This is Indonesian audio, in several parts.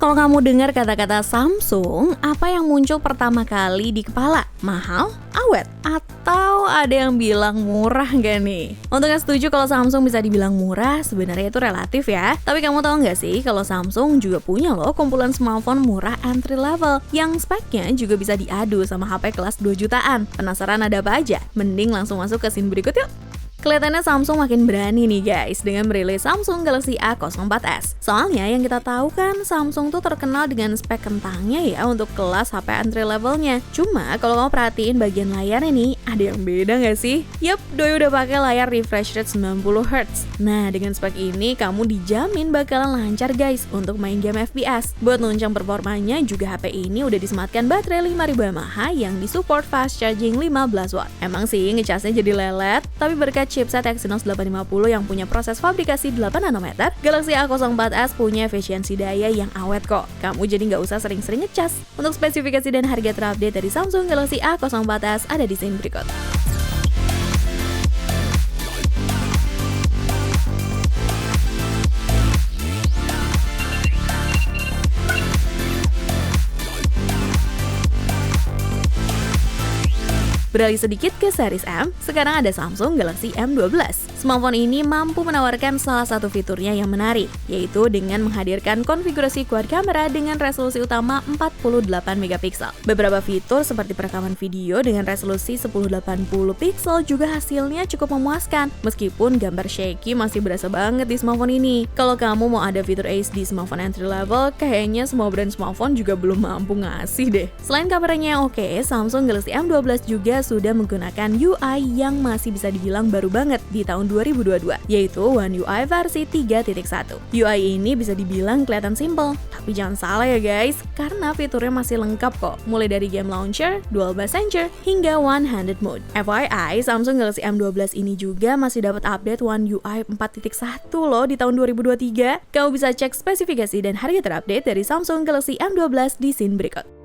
Kalau kamu dengar kata-kata Samsung, apa yang muncul pertama kali di kepala? Mahal? Awet? Atau ada yang bilang murah nggak nih? Untuk yang setuju kalau Samsung bisa dibilang murah, sebenarnya itu relatif ya. Tapi kamu tahu nggak sih kalau Samsung juga punya loh kumpulan smartphone murah entry level yang speknya juga bisa diadu sama HP kelas 2 jutaan. Penasaran ada apa aja? Mending langsung masuk ke scene berikut yuk! Kelihatannya Samsung makin berani nih guys dengan merilis Samsung Galaxy A04s. Soalnya yang kita tahu kan Samsung tuh terkenal dengan spek kentangnya ya untuk kelas HP entry levelnya. Cuma kalau kamu perhatiin bagian layarnya nih, ada yang beda nggak sih? Yup, doi udah pakai layar refresh rate 90Hz. Nah dengan spek ini kamu dijamin bakalan lancar guys untuk main game FPS. Buat nunjang performanya juga HP ini udah disematkan baterai 5000 mAh yang disupport fast charging 15 watt. Emang sih ngecasnya jadi lelet, tapi berkat chipset Exynos 850 yang punya proses fabrikasi 8 nanometer, Galaxy A04s punya efisiensi daya yang awet kok. Kamu jadi nggak usah sering-sering ngecas. Untuk spesifikasi dan harga terupdate dari Samsung Galaxy A04s ada di scene berikut. Beralih sedikit ke series M, sekarang ada Samsung Galaxy M12. Smartphone ini mampu menawarkan salah satu fiturnya yang menarik, yaitu dengan menghadirkan konfigurasi quad kamera dengan resolusi utama 48 megapiksel. Beberapa fitur seperti perekaman video dengan resolusi 1080 piksel juga hasilnya cukup memuaskan, meskipun gambar shaky masih berasa banget di smartphone ini. Kalau kamu mau ada fitur HD smartphone entry level, kayaknya semua brand smartphone juga belum mampu ngasih deh. Selain kameranya yang oke, Samsung Galaxy M12 juga sudah menggunakan UI yang masih bisa dibilang baru banget di tahun 2022, yaitu One UI versi 3.1. UI ini bisa dibilang kelihatan simple, tapi jangan salah ya guys, karena fiturnya masih lengkap kok, mulai dari game launcher, dual bass sensor, hingga one-handed mode. FYI, Samsung Galaxy M12 ini juga masih dapat update One UI 4.1 loh di tahun 2023. Kamu bisa cek spesifikasi dan harga terupdate dari Samsung Galaxy M12 di scene berikut.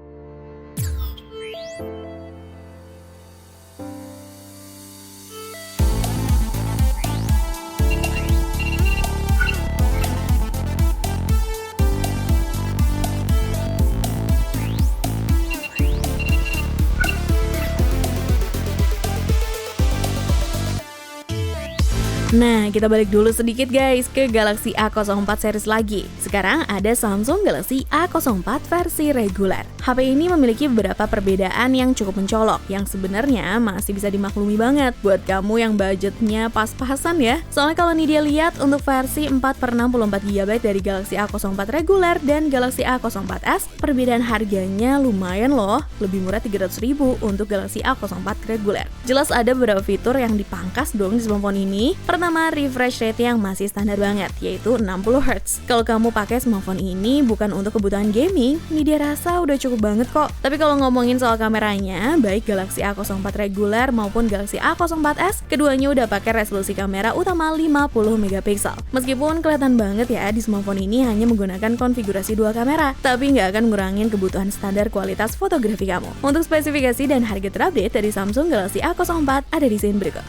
Nah, kita balik dulu sedikit guys ke Galaxy A04 series lagi. Sekarang ada Samsung Galaxy A04 versi reguler. HP ini memiliki beberapa perbedaan yang cukup mencolok, yang sebenarnya masih bisa dimaklumi banget buat kamu yang budgetnya pas-pasan ya. Soalnya kalau nih dia lihat untuk versi 4/64GB dari Galaxy A04 reguler dan Galaxy A04s, perbedaan harganya lumayan loh, lebih murah 300.000 untuk Galaxy A04 reguler. Jelas ada beberapa fitur yang dipangkas dong di smartphone ini. Pertama, refresh rate yang masih standar banget, yaitu 60Hz. Kalau kamu pakai smartphone ini bukan untuk kebutuhan gaming, ini dia rasa udah cukup banget kok. Tapi kalau ngomongin soal kameranya, baik Galaxy A04 reguler maupun Galaxy A04s, keduanya udah pakai resolusi kamera utama 50 megapiksel. Meskipun kelihatan banget ya di smartphone ini hanya menggunakan konfigurasi dua kamera, tapi nggak akan ngurangin kebutuhan standar kualitas fotografi kamu. Untuk spesifikasi dan harga terupdate dari Samsung Galaxy A04 ada di scene berikut.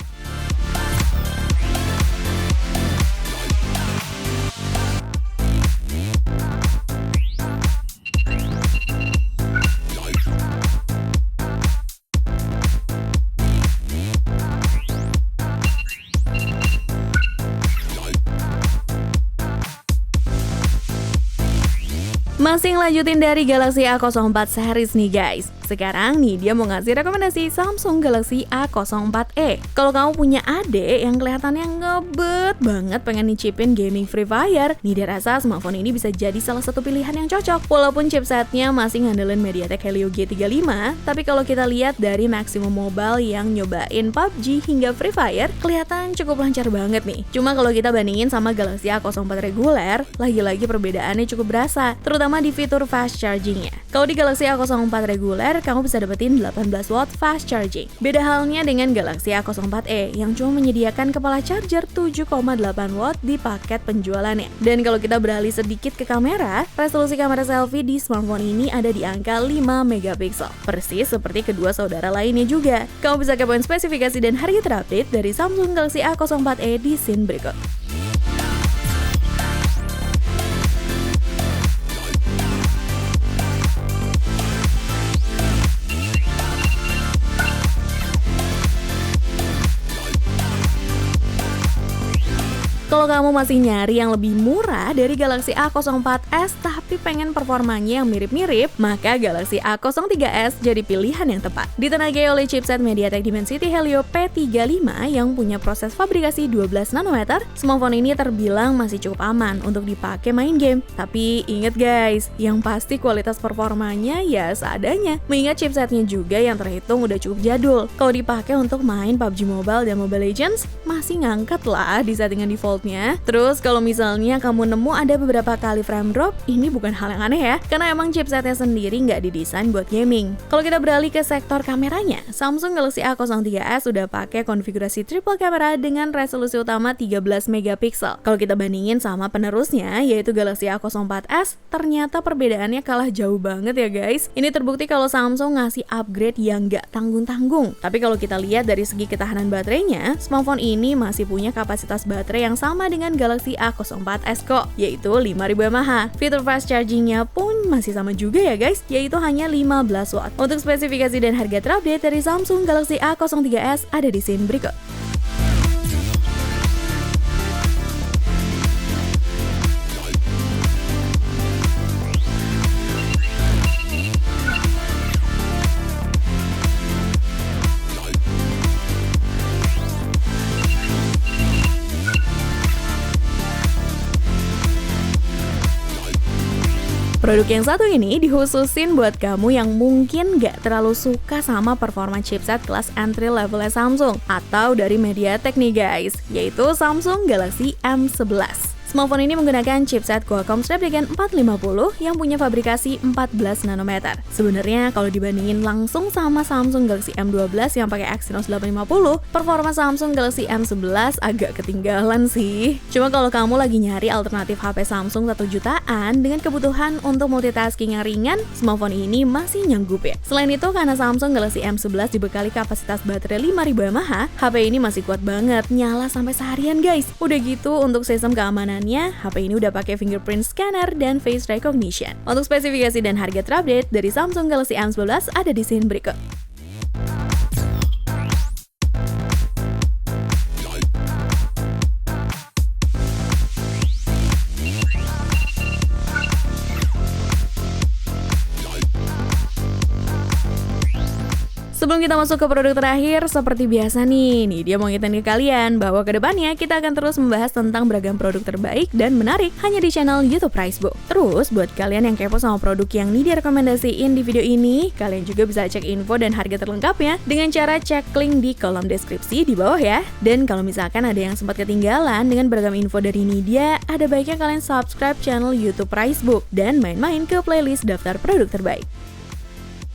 Masih ngelanjutin dari Galaxy A04 series nih guys. Sekarang nih dia mau ngasih rekomendasi Samsung Galaxy A04e. Kalau kamu punya adik yang kelihatannya ngebet banget pengen nyicipin gaming Free Fire, nih dia rasa smartphone ini bisa jadi salah satu pilihan yang cocok. Walaupun chipsetnya masih ngandelin MediaTek Helio G35, tapi kalau kita lihat dari Maximum Mobile yang nyobain PUBG hingga Free Fire, kelihatan cukup lancar banget nih. Cuma kalau kita bandingin sama Galaxy A04 reguler, lagi-lagi perbedaannya cukup berasa, terutama di fitur fast chargingnya. Kalau di Galaxy A04 reguler, kamu bisa dapetin 18 watt fast charging. Beda halnya dengan Galaxy A04e yang cuma menyediakan kepala charger 7,8 watt di paket penjualannya. Dan kalau kita beralih sedikit ke kamera, resolusi kamera selfie di smartphone ini ada di angka 5 megapiksel. Persis seperti kedua saudara lainnya juga. Kamu bisa kepoin spesifikasi dan harga terupdate dari Samsung Galaxy A04e di scene berikut. Kalau kamu masih nyari yang lebih murah dari Galaxy A04s tapi pengen performanya yang mirip-mirip, maka Galaxy A03s jadi pilihan yang tepat. Ditenagai oleh chipset MediaTek Dimensity Helio P35 yang punya proses fabrikasi 12 nanometer, smartphone ini terbilang masih cukup aman untuk dipakai main game. Tapi inget guys, yang pasti kualitas performanya ya seadanya. Mengingat chipsetnya juga yang terhitung udah cukup jadul. Kalau dipakai untuk main PUBG Mobile dan Mobile Legends, masih ngangkat lah di settingan defaultnya. Terus kalau misalnya kamu nemu ada beberapa kali frame drop, ini bukan hal yang aneh ya, karena emang chipsetnya sendiri nggak didesain buat gaming. Kalau kita beralih ke sektor kameranya, Samsung Galaxy A03s sudah pakai konfigurasi triple kamera dengan resolusi utama 13 megapiksel. Kalau kita bandingin sama penerusnya, yaitu Galaxy A04s, ternyata perbedaannya kalah jauh banget ya guys. Ini terbukti kalau Samsung ngasih upgrade yang nggak tanggung-tanggung. Tapi kalau kita lihat dari segi ketahanan baterainya, smartphone ini masih punya kapasitas baterai yang sama dengan Galaxy A04s kok, yaitu 5000 mAh. Fitur fast chargingnya pun masih sama juga ya guys, yaitu hanya 15 watt. Untuk spesifikasi dan harga terupdate dari Samsung Galaxy A03s ada di scene berikut. Produk yang satu ini dikhususin buat kamu yang mungkin gak terlalu suka sama performa chipset kelas entry levelnya Samsung atau dari MediaTek nih guys, yaitu Samsung Galaxy M11. Smartphone ini menggunakan chipset Qualcomm Snapdragon 450 yang punya fabrikasi 14 nanometer. Sebenarnya kalau dibandingin langsung sama Samsung Galaxy M12 yang pakai Exynos 850, performa Samsung Galaxy M11 agak ketinggalan sih. Cuma kalau kamu lagi nyari alternatif HP Samsung 1 jutaan dengan kebutuhan untuk multitasking yang ringan, smartphone ini masih nyanggup ya. Selain itu, karena Samsung Galaxy M11 dibekali kapasitas baterai 5000 mAh, HP ini masih kuat banget, nyala sampai seharian guys. Udah gitu, untuk sistem keamanan HP ini udah pakai fingerprint scanner dan face recognition. Untuk spesifikasi dan harga terupdate dari Samsung Galaxy M11 ada di scene berikut. Sebelum kita masuk ke produk terakhir, seperti biasa nih dia mau ngingetin ke kalian bahwa kedepannya kita akan terus membahas tentang beragam produk terbaik dan menarik hanya di channel YouTube Pricebook. Terus, buat kalian yang kepo sama produk yang dia rekomendasiin di video ini, kalian juga bisa cek info dan harga terlengkapnya dengan cara cek link di kolom deskripsi di bawah ya. Dan kalau misalkan ada yang sempat ketinggalan dengan beragam info dari Nidya, ada baiknya kalian subscribe channel YouTube Pricebook dan main-main ke playlist daftar produk terbaik.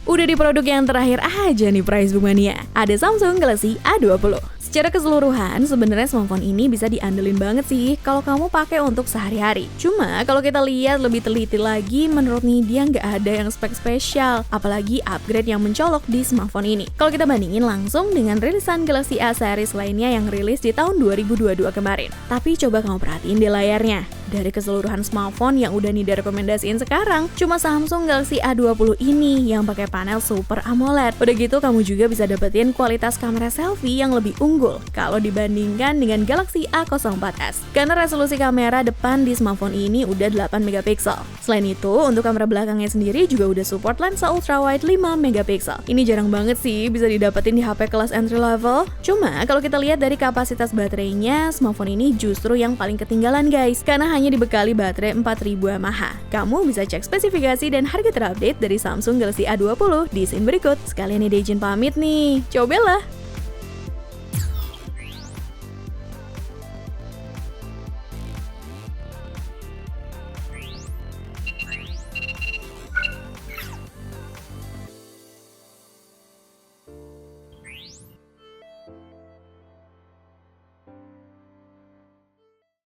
Udah di produk yang terakhir aja nih Pricebook Mania, ada Samsung Galaxy A20. Secara keseluruhan, sebenarnya smartphone ini bisa diandelin banget sih kalau kamu pakai untuk sehari-hari. Cuma kalau kita lihat lebih teliti lagi, menurut Nidya nggak ada yang spek spesial, apalagi upgrade yang mencolok di smartphone ini. Kalau kita bandingin langsung dengan rilisan Galaxy A series lainnya yang rilis di tahun 2022 kemarin. Tapi coba kamu perhatiin di layarnya. Dari keseluruhan smartphone yang udah Nidya rekomendasiin sekarang, cuma Samsung Galaxy A20 ini yang pakai panel Super AMOLED. Udah gitu kamu juga bisa dapetin kualitas kamera selfie yang lebih unggul kalau dibandingkan dengan Galaxy A04s. Karena resolusi kamera depan di smartphone ini udah 8 megapiksel. Selain itu, untuk kamera belakangnya sendiri juga udah support lensa ultrawide 5 megapiksel. Ini jarang banget sih bisa didapetin di HP kelas entry level. Cuma kalau kita lihat dari kapasitas baterainya, smartphone ini justru yang paling ketinggalan guys, karena hanya dibekali baterai 4000 mAh. Kamu bisa cek spesifikasi dan harga terupdate dari Samsung Galaxy A20 di scene berikut. Sekalian ini izin pamit nih. Cobalah!